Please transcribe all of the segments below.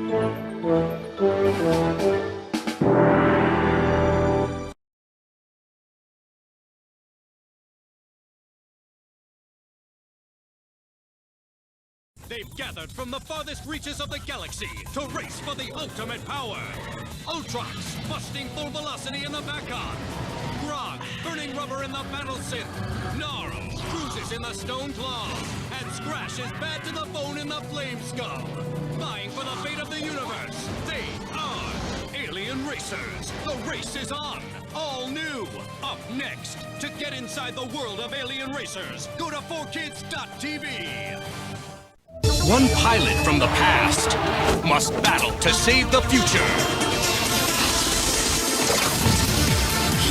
They've gathered from the farthest reaches of the galaxy to race for the ultimate power. Ultrox, busting full velocity in the Bacon. Grog, burning rubber in the battle synth. Gnarl, cruises in the stone claw. And Scratch is bad to the bone in the flame skull. Vying for the fate of the universe, they are Alien Racers. The race is on. All new. Up next. To get inside the world of Alien Racers, go to 4kids.tv. One pilot from the past must battle to save the future.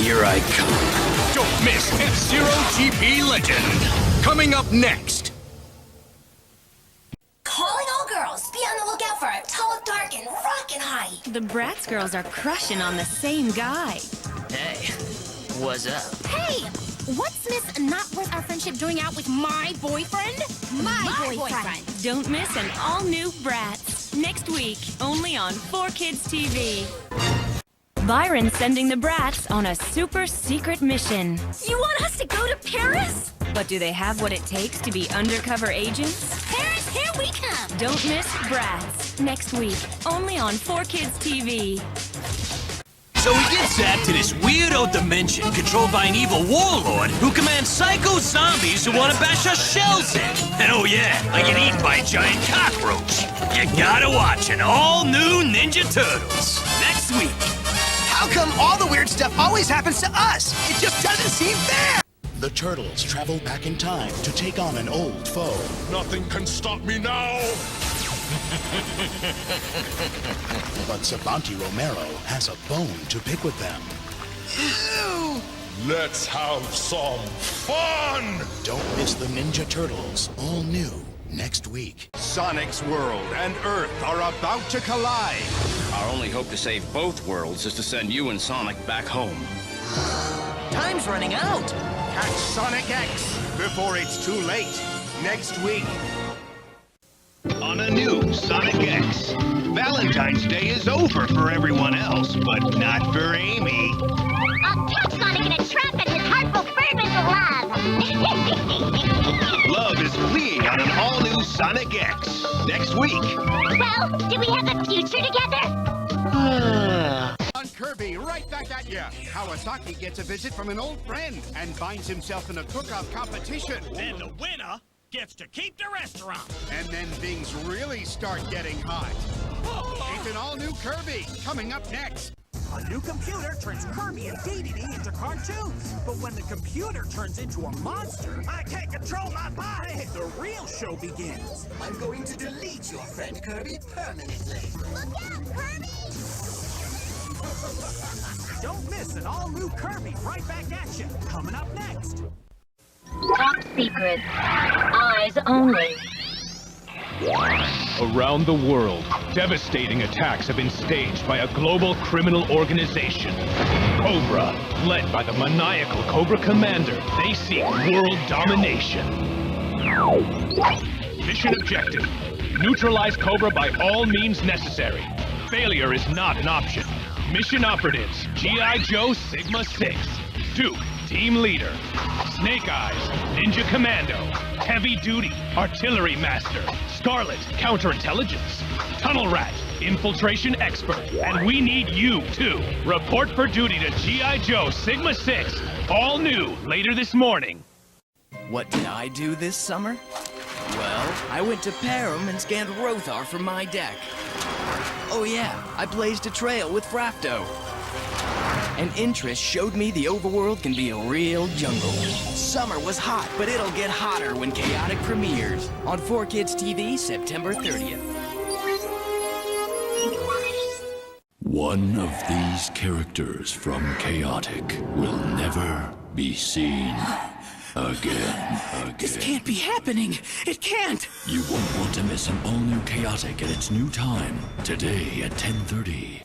Here I come. Don't miss F-Zero GP Legend. Coming up next. Calling all girls. Be on the lookout for a tall, dark, and rockin' height. The Bratz girls are crushing on the same guy. Hey, what's up? Hey! What's Miss Not Worth Our Friendship doing out with my boyfriend? My boyfriend. Don't miss an all-new Bratz. Next week, only on 4Kids TV. Byron's sending the Bratz on a super secret mission. You want us to go to Paris? But do they have what it takes to be undercover agents? Paris, here we come! Don't miss Bratz. Next week, only on 4Kids TV. So we get zapped to this weirdo dimension controlled by an evil warlord who commands psycho zombies who want to bash our shells in. And oh yeah, I get eaten by a giant cockroach. You gotta watch an all-new Ninja Turtles next week. How come all the weird stuff always happens to us? It just doesn't seem fair! The Turtles travel back in time to take on an old foe. Nothing can stop me now! But Hernandez-Romero has a bone to pick with them. Ew! Let's have some fun! Don't miss the Ninja Turtles, all new, next week. Sonic's world and Earth are about to collide. Our only hope to save both worlds is to send you and Sonic back home. Time's running out! Catch Sonic X before it's too late. Next week. On a new Sonic X. Valentine's Day is over for everyone else, but not for Amy. I'll catch Sonic in a trap and his heart will burn with love. Love is fleeing on an all-new Sonic X. Next week. Well, do we have a future together? On Kirby, right back at ya. Kawasaki gets a visit from an old friend and finds himself in a cook-off competition. Then the winner gets to keep the restaurant. And then things really start getting hot. It's an all-new Kirby, coming up next. A new computer turns Kirby and DDD into cartoons. But when the computer turns into a monster, I can't control my body. The real show begins. I'm going to delete your friend Kirby permanently. Look out, Kirby! Don't miss an all-new Kirby right back at you. Coming up next. Top secret. Eyes only. Around the world, devastating attacks have been staged by a global criminal organization. Cobra, led by the maniacal Cobra Commander, they seek world domination. Mission objective: neutralize Cobra by all means necessary. Failure is not an option. Mission operatives: GI Joe Sigma 6, Duke, Team Leader, Snake Eyes, Ninja Commando, Heavy Duty, Artillery Master, Scarlet, Counterintelligence, Tunnel Rat, Infiltration Expert, and we need you, too. Report for duty to GI Joe Sigma 6, all new, later this morning. What did I do this summer? Well, I went to Param and scanned Rothar from my deck. Oh yeah, I blazed a trail with Frapto. And interest showed me the overworld can be a real jungle. Summer was hot, but it'll get hotter when Chaotic premieres on 4Kids TV September 30th. One of these characters from Chaotic will never be seen again. This can't be happening. It can't. You won't want to miss an all-new Chaotic at its new time, today at 10:30.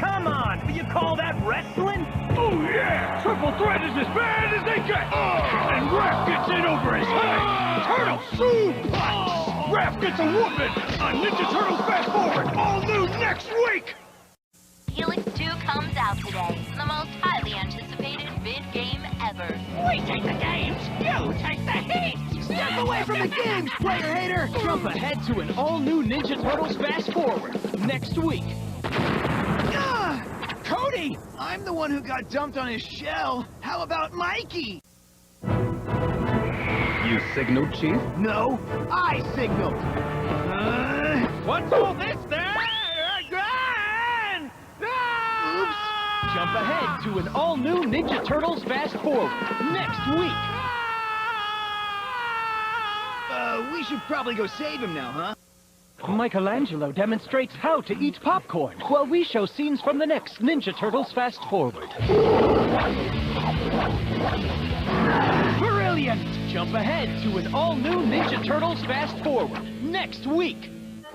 Come on, will you call that wrestling? Oh yeah! Triple threat is as bad as they get! And Raph gets in over his head! Turtle soup! Raph gets a whooping on Ninja Turtles Fast Forward, all new next week! Helix 2 comes out today. The most highly anticipated vid game ever. We take the games, you take the heat! Step away from the games, player hater! Jump ahead to an all-new Ninja Turtles Fast Forward next week. Cody! I'm the one who got dumped on his shell. How about Mikey? You signaled, Chief? No, I signaled. What's all this then? Oops. Jump ahead to an all-new Ninja Turtles Fast Forward next week. We should probably go save him now, huh? Michelangelo demonstrates how to eat popcorn while we show scenes from the next Ninja Turtles Fast Forward. Brilliant! Jump ahead to an all-new Ninja Turtles Fast Forward next week.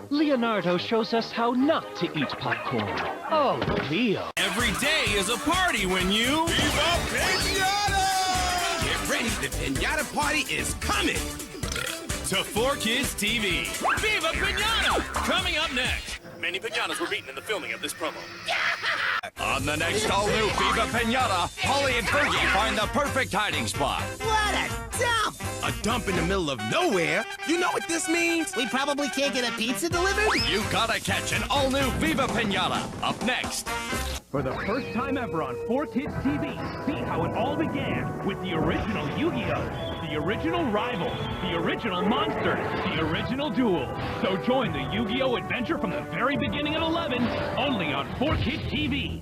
Leonardo shows us how not to eat popcorn. Oh, Leo. Every day is a party when you... Viva Pinata! Get ready, the Pinata Party is coming! To 4Kids TV. Viva Pinata! Coming up next. Many pinatas were beaten in the filming of this promo. On the next all-new Viva Pinata, Holly and Fergie find the perfect hiding spot. What a dump! A dump in the middle of nowhere? You know what this means? We probably can't get a pizza delivered? You gotta catch an all-new Viva Pinata. Up next. For the first time ever on 4Kids TV, see how it all began with the original Yu-Gi-Oh! The original Rivals, the original Monsters, the original Duels. So join the Yu-Gi-Oh! Adventure from the very beginning at 11, only on 4Kids TV.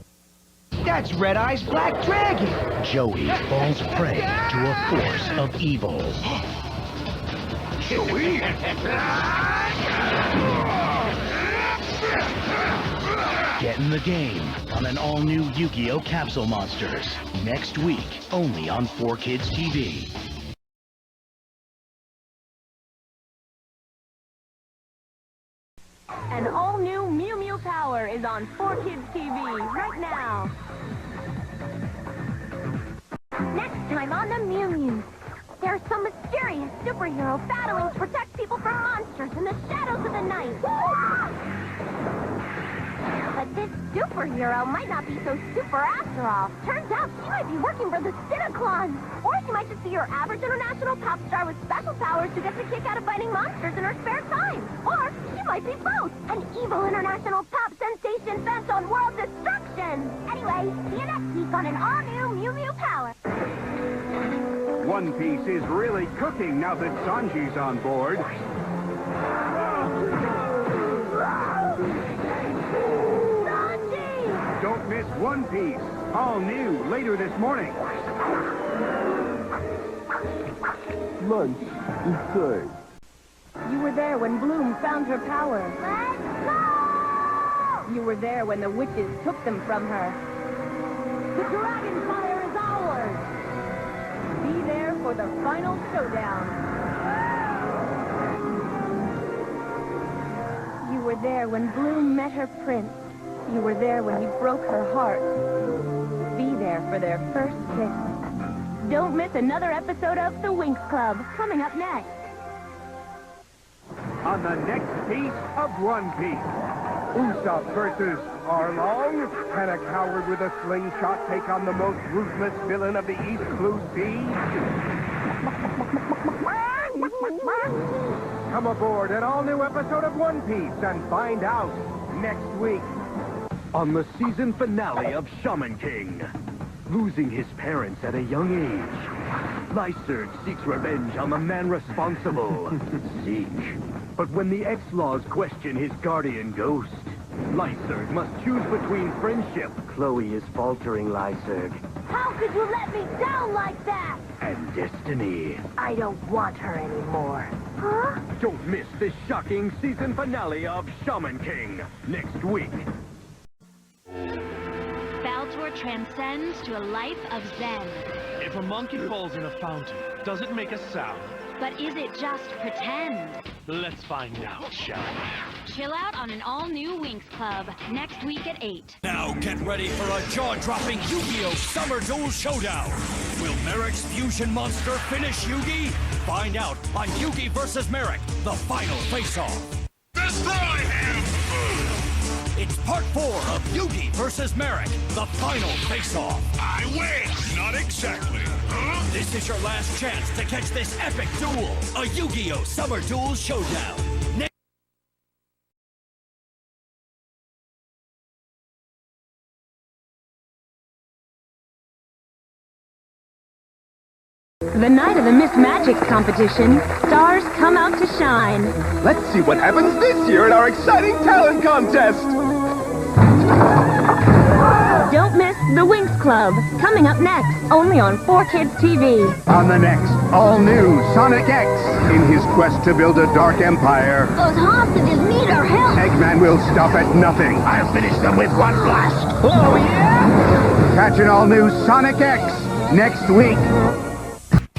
That's Red Eye's Black Dragon! Joey falls prey to a force of evil. Joey? Get in the game on an all-new Yu-Gi-Oh! Capsule Monsters. Next week, only on 4Kids TV. An all-new Mew Mew Power is on 4Kids TV right now. Next time on the Mew Mew, there's some mysterious superhero battling to protect people from monsters in the shadows of the night. But this superhero might not be so super after all. Turns out she might be working for the Cineclons. Or she might just be your average international pop star with special powers who gets a kick out of fighting monsters in her spare time. Or she might be both, an evil international pop sensation bent on world destruction. Anyway, see you next week on an all-new Mew Mew Power. One Piece is really cooking now that Sanji's on board. Don't miss One Piece. All new later this morning. Lunch is served. You were there when Bloom found her power. Let's go! You were there when the witches took them from her. The dragon fire is ours! Be there for the final showdown. You were there when Bloom met her prince. You were there when he broke her heart. Be there for their first kiss. Don't miss another episode of The Winx Club, coming up next. On the next piece of One Piece, Usopp versus Arlong. Can a coward with a slingshot take on the most ruthless villain of the East Blue Sea? Come aboard an all-new episode of One Piece and find out next week. On the season finale of Shaman King, losing his parents at a young age, Lyserg seeks revenge on the man responsible, Zeke. But when the X-Laws question his guardian ghost, Lyserg must choose between friendship. Chloe is faltering, Lyserg. How could you let me down like that? And destiny. I don't want her anymore. Huh? Don't miss this shocking season finale of Shaman King next week. Baltor transcends to a life of Zen. If a monkey falls in a fountain, does it make a sound? But is it just pretend? Let's find out, shall we? Chill out on an all-new Winx Club, next week at 8. Now get ready for a jaw-dropping Yu-Gi-Oh! Summer Duel Showdown. Will Merrick's fusion monster finish Yugi? Find out on Yugi vs. Merrick, the final face-off. Destroy him! It's part 4 of Yugi vs. Merrick, the final face-off. I win! Not exactly. Huh? This is your last chance to catch this epic duel, a Yu-Gi-Oh! Summer Duel Showdown. The night of the Miss Magic competition, stars come out to shine. Let's see what happens this year at our exciting talent contest! Don't miss The Winx Club, coming up next, only on 4Kids TV. On the next, all-new Sonic X. In his quest to build a dark empire, Those hostages need our help. Eggman will stop at nothing. I'll finish them with one blast. Oh, yeah? Catch an all-new Sonic X next week.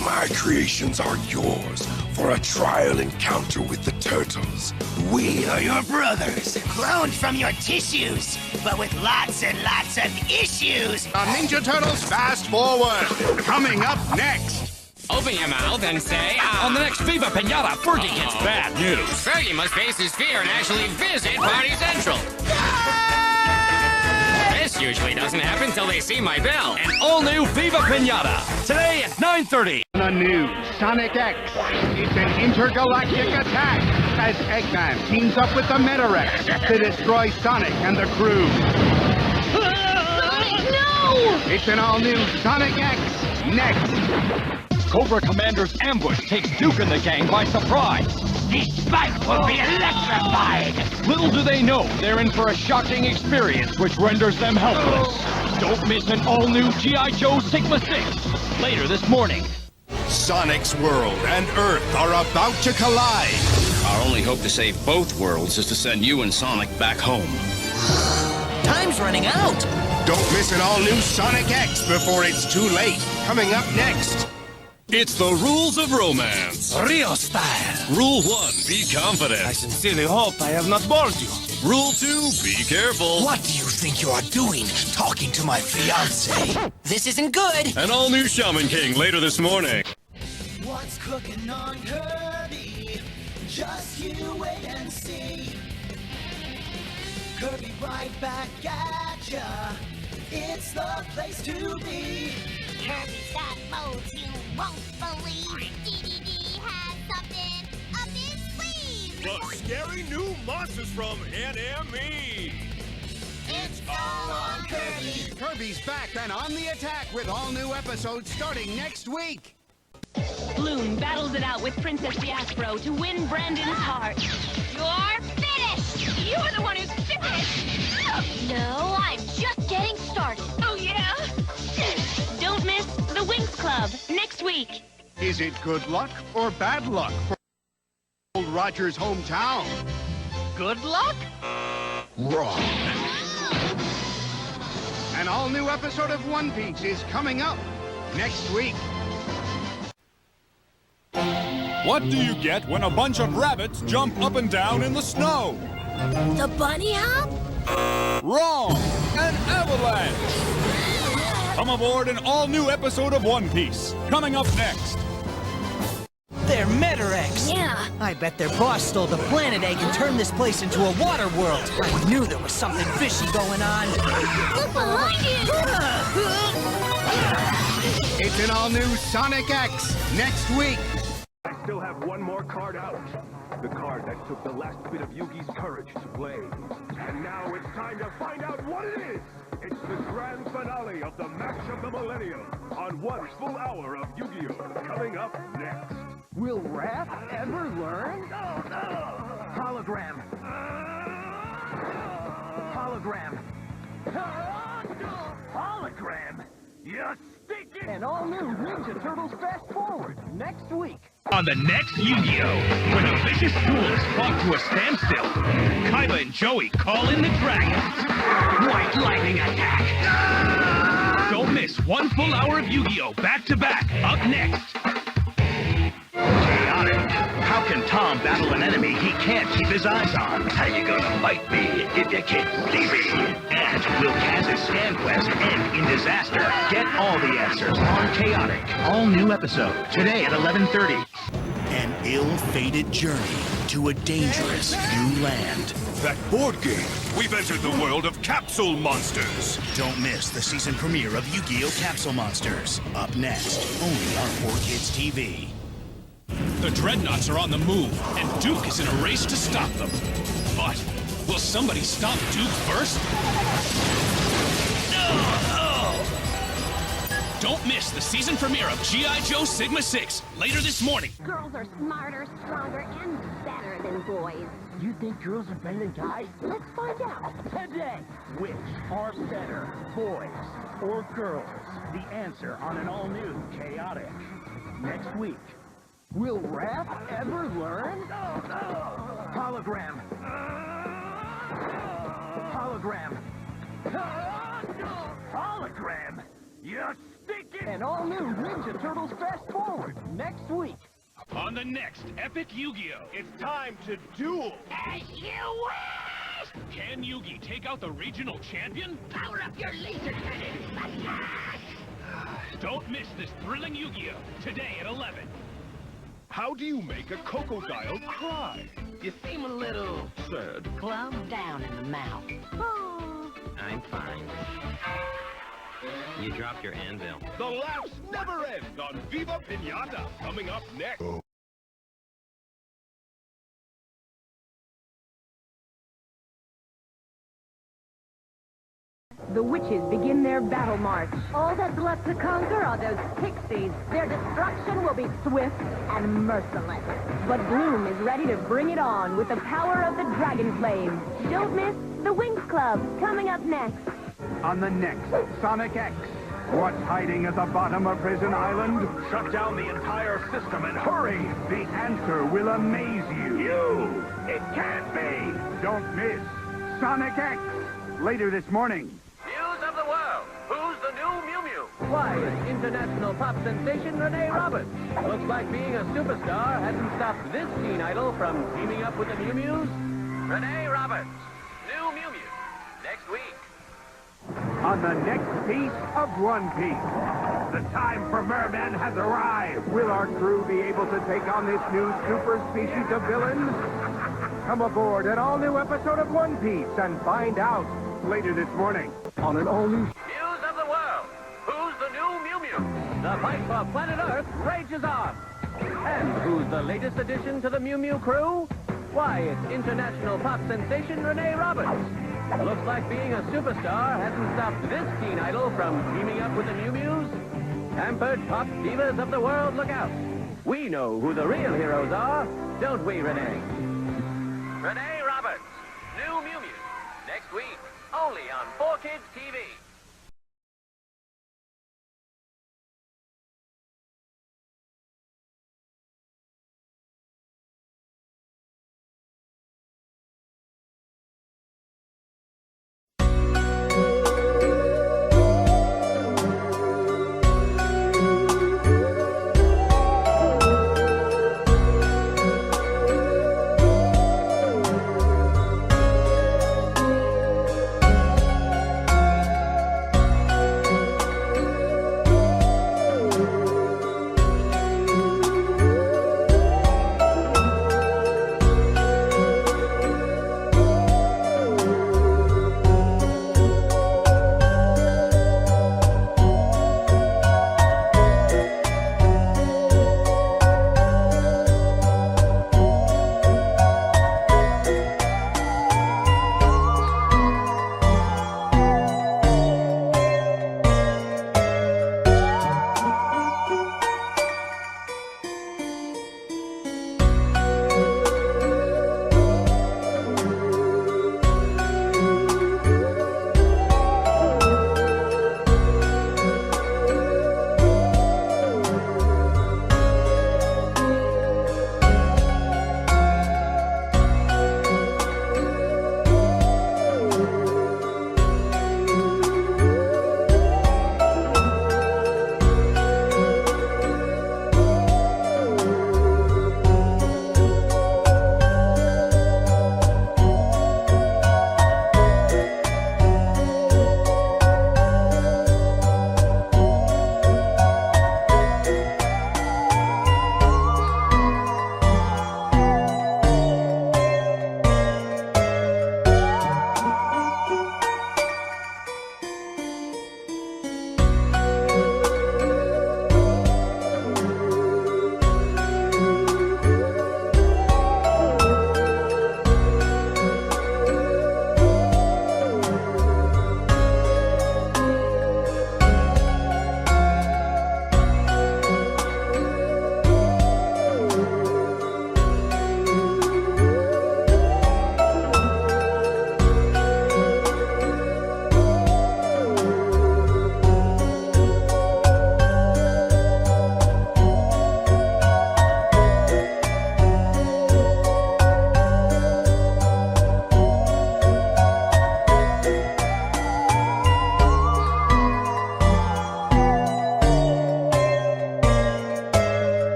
My creations are yours for a trial encounter with the turtles. We are your brothers, cloned from your tissues, but with lots and lots of issues. On Ninja Turtles Fast Forward, coming up next. Open your mouth and say, on the next Viva Pinata, Fergie gets bad news. Fergie must face his fear and actually visit Party Central. This usually doesn't happen till they see my bell. An all-new Viva Pinata, today at 9:30. The new Sonic X. It's an intergalactic attack as Eggman teams up with the Metarex to destroy Sonic and the crew. Sonic, no! It's an all-new Sonic X next. Cobra Commander's ambush takes Duke and the gang by surprise. This fight will be electrified. Little do they know, they're in for a shocking experience which renders them helpless. Don't miss an all-new GI Joe Sigma 6, later this morning. Sonic's world and Earth are about to collide. Our only hope to save both worlds is to send you and Sonic back home. Time's running out. Don't miss an all-new Sonic X before it's too late. Coming up next. It's the rules of romance. Rio style. Rule 1, be confident. I sincerely hope I have not bored you. Rule 2, be careful. What do you think you are doing, talking to my fiancé? This isn't good. An all-new Shaman King later this morning. What's cooking on Kirby? Just you wait and see. Kirby right back at ya. It's the place to be. Kirby's got modes you won't believe. DDD has something up his sleeve. The scary new monsters from NME. It's all on Kirby. Kirby's back and on the attack with all new episodes starting next week. Bloom battles it out with Princess Diaspro to win Brandon's heart. You're finished. You're the one who's finished. No, I'm just getting started. Oh, yeah? Don't miss The Winx Club next week. Is it good luck or bad luck for old Roger's hometown? Good luck? Wrong. An all-new episode of One Piece is coming up next week. What do you get when a bunch of rabbits jump up and down in the snow? The bunny hop? Wrong! An avalanche! Come aboard an all-new episode of One Piece, coming up next. They're Metarex. Yeah. I bet their boss stole the planet egg and turned this place into a water world. I knew there was something fishy going on. Look behind you! It's an all-new Sonic X next week. I still have one more card out. The card that took the last bit of Yugi's courage to play. And now it's time to find out what it is. It's the grand finale of the match of the millennium on 1 full hour of Yu-Gi-Oh! Coming up next. Will Raph ever learn? Hologram. Hologram. Hologram? You stinking! And all new Ninja Turtles Fast Forward next week. On the next Yu-Gi-Oh! When a vicious duel is fought to a standstill, Kaiba and Joey call in the dragons. White lightning attack! Don't miss 1 full hour of Yu-Gi-Oh! Back-to-back, up next. Chaotic, How can Tom battle an enemy he can't keep his eyes on? How you gonna fight me if you can't see me? And will Kaz's scan quest end in disaster? Get all the answers on Chaotic. All new episode today at 11:30. An ill-fated journey to a dangerous new land. That board game! We've entered the world of Capsule Monsters! Don't miss the season premiere of Yu-Gi-Oh! Capsule Monsters. Up next, only on 4Kids TV. The Dreadnoughts are on the move, and Duke is in a race to stop them. But will somebody stop Duke first? Don't miss the season premiere of GI Joe Sigma 6 later this morning. Girls are smarter, stronger, and better than boys. You think girls are better than guys? Let's find out. Today, which are better, boys or girls? The answer on an all-new Chaotic. Next week. Will Raph ever learn? Hologram. Hologram. Hologram. You're stinking. An all-new Ninja Turtles Fast Forward next week. On the next epic Yu-Gi-Oh! It's time to duel! As you wish! Can Yugi take out the regional champion? Power up your laser cannon! Don't miss this thrilling Yu-Gi-Oh! Today at 11. How do you make a crocodile cry? You seem a little Sad. plumb down in the mouth. Oh. I'm fine. You dropped your anvil. The laughs never end on Viva Pinata, coming up next. The witches begin their battle march. All that's left to conquer are those pixies. Their destruction will be swift and merciless. But Bloom is ready to bring it on with the power of the Dragon Flame. Don't miss the Winx Club, coming up next. On the next Sonic X. What's hiding at the bottom of Prison Island? Shut down the entire system and hurry! The answer will amaze you. It can't be! Don't miss Sonic X. Later this morning. News of the world. Who's the new Mew Mew? Why, it's international pop sensation Renee Roberts. Looks like being a superstar hasn't stopped this teen idol from teaming up with the Mew Mews. Renee Roberts, new Mew Mew, next week. On the next piece of One Piece. The time for Merman has arrived. Will our crew be able to take on this new super species of villains? Come aboard an all-new episode of One Piece and find out later this morning on an all-new... News of the world. Who's the new Mew Mew? The fight for planet Earth rages on. And who's the latest addition to the Mew Mew crew? Why, it's international pop sensation Renee Roberts. Looks like being a superstar hasn't stopped this teen idol from teaming up with the Mew Mews. Pampered pop divas of the world, look out. We know who the real heroes are, don't we, Renee? Renee Roberts, new Mew Mew, next week, only on 4Kids TV.